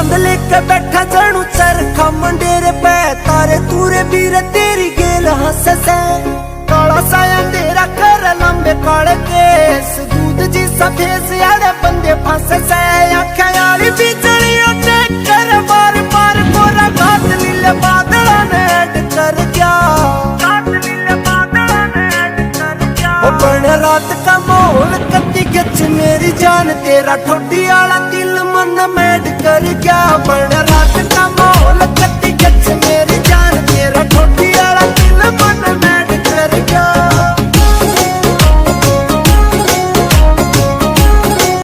चांद लेके बैठा जानू चरखा मंडेरे पे तारे तूरे बीरे तेरी गेल हंस से काला साया तेरा कर लंबे काले केस दूध जी सफेद यारे बंदे फंस से आँखें यारी बिजली उठे कर बार बार कोरा घाट नीले बादल ने ऐड कर गया बन रात का माहौल कत्ती गच मेरी जान तेरा ठोडी आला दिल मन मैड कर गया बन रात